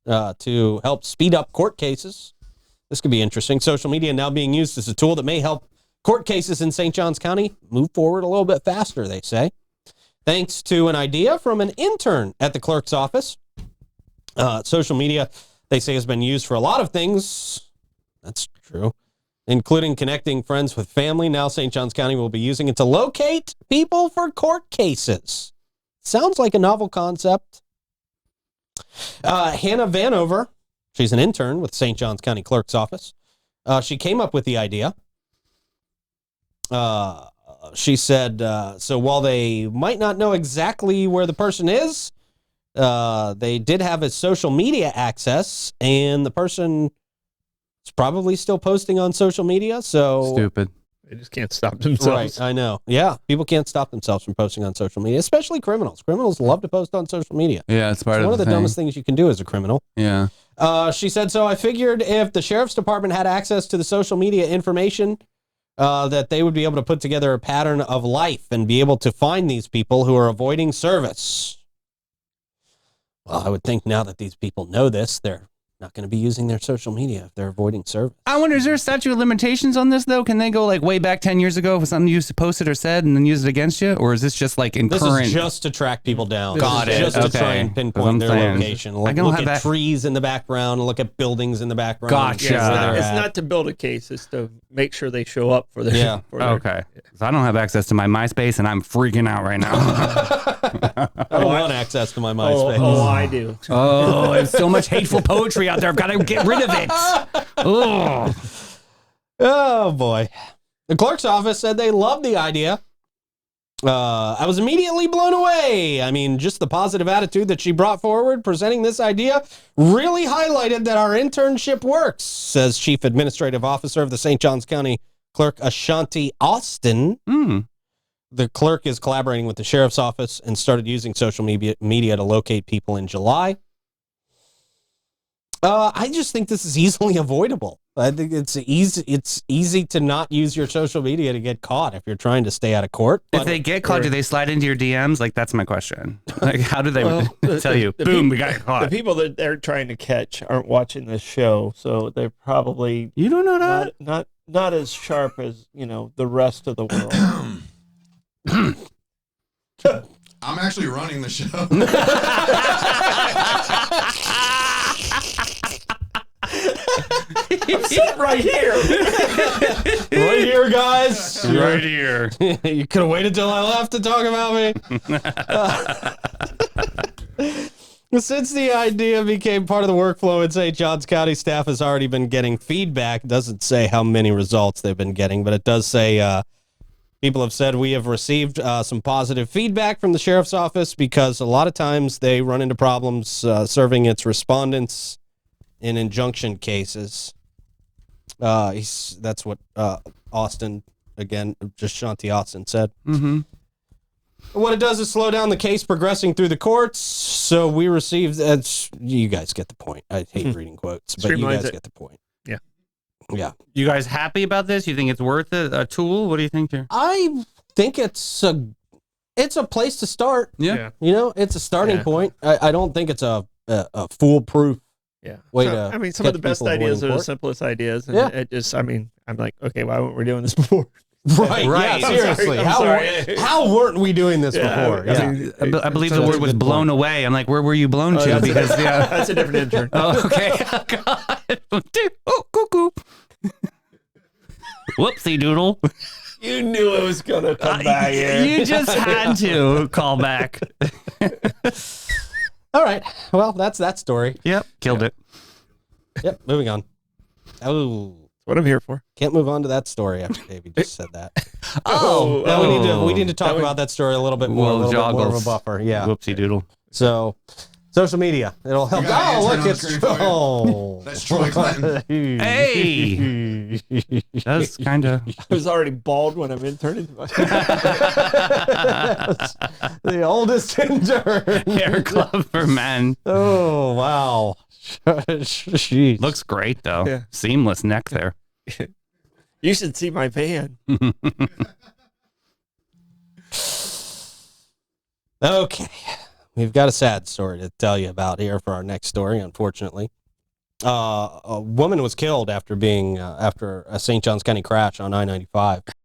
to help speed up court cases. This could be interesting. Social media now being used as a tool that may help court cases in St. Johns County move forward a little bit faster, they say. Thanks to an idea from an intern at the clerk's office. Social media, they say, has been used for a lot of things. That's true. Including connecting friends with family. Now St. Johns County will be using it to locate people for court cases. Sounds like a novel concept. Hannah Vanover, she's an intern with St. Johns County Clerk's Office. She came up with the idea. She said, so while they might not know exactly where the person is, they did have his social media access, and the person is probably still posting on social media. So stupid. They just can't stop themselves. Right, I know. Yeah, people can't stop themselves from posting on social media, especially criminals. Criminals love to post on social media. Yeah, it's part one of the thing. dumbest things you can do as a criminal. Yeah. She said, so I figured if the sheriff's department had access to the social media information, that they would be able to put together a pattern of life and be able to find these people who are avoiding service. Well, I would think now that these people know this, they're not going to be using their social media if they're avoiding service. I wonder, is there a statute of limitations on this, though? Can they go like way back 10 years ago for something you posted or said and then use it against you? Or is this just like in this current? Is just to track people down. Got it. Just to try and pinpoint their location. Look at trees in the background, look at buildings in the background. Gotcha. Yeah, it's not to build a case, it's to make sure they show up for their... Yeah. Okay. So I don't have access to my MySpace and I'm freaking out right now. I don't want access to my MySpace. Oh, I do. Oh, there's so much hateful poetry out there. I've got to get rid of it. Oh, boy. The clerk's office said they loved the idea. I was immediately blown away. I mean, just the positive attitude that she brought forward presenting this idea really highlighted that our internship works, says Chief Administrative Officer of the St. Johns County Clerk Ashanti Austin. The clerk is collaborating with the sheriff's office and started using social media to locate people in July. I just think this is easily avoidable. I think it's easy to not use your social media to get caught if you're trying to stay out of court. If they get caught, do they slide into your DMs? Like, that's my question. Like, how do they tell you, boom, we got caught? The people that they're trying to catch aren't watching this show, so they're probably... You don't know that? Not as sharp as, the rest of the world. I'm actually running the show. Sit right here. Right here, guys. Right here. You could have waited till I left to talk about me. Since the idea became part of the workflow in St. Johns County, staff has already been getting feedback. It doesn't say how many results they've been getting, but it does say people have said we have received some positive feedback from the sheriff's office because a lot of times they run into problems serving its respondents in injunction cases. That's what Austin, again, just Shanti Austin said. Mm-hmm. What it does is slow down the case progressing through the courts. So we received, you guys get the point. I hate reading quotes, but you guys get the point. Yeah. Yeah. You guys happy about this? You think it's worth it? A tool? What do you think here? I think it's a place to start. Yeah. It's a starting point. I don't think it's a foolproof way to. I mean, some of the best ideas are the simplest ideas. And it just, I'm like, okay, why weren't we doing this before? Right. Yeah, seriously. How weren't we doing this before? I believe the word was blown away. I'm like, where were you blown to? Because that's a different intern. Oh, okay. Oh, God. Oh, cuckoo. Whoopsie doodle. You knew it was going to come back here. You just had to call back. All right. Well, that's that story. Yep. Killed it. Yep. Moving on. Oh. What I'm here for. Can't move on to that story after Davey just said that. We need to talk about that story a little bit more. A little bit more of a buffer. Yeah. Whoopsie doodle. So, social media. It'll help. Oh, look, it's that's Troy Clinton. Hey. That's kind of. I was already bald when I'm interning. The oldest intern. Hair club for men. Oh, wow. Jeez. Looks great though. Yeah. Seamless neck there. You should see my van. Okay. we've got a sad story to tell you about here for our next story, unfortunately. A woman was killed after a St. Johns County crash on I-95.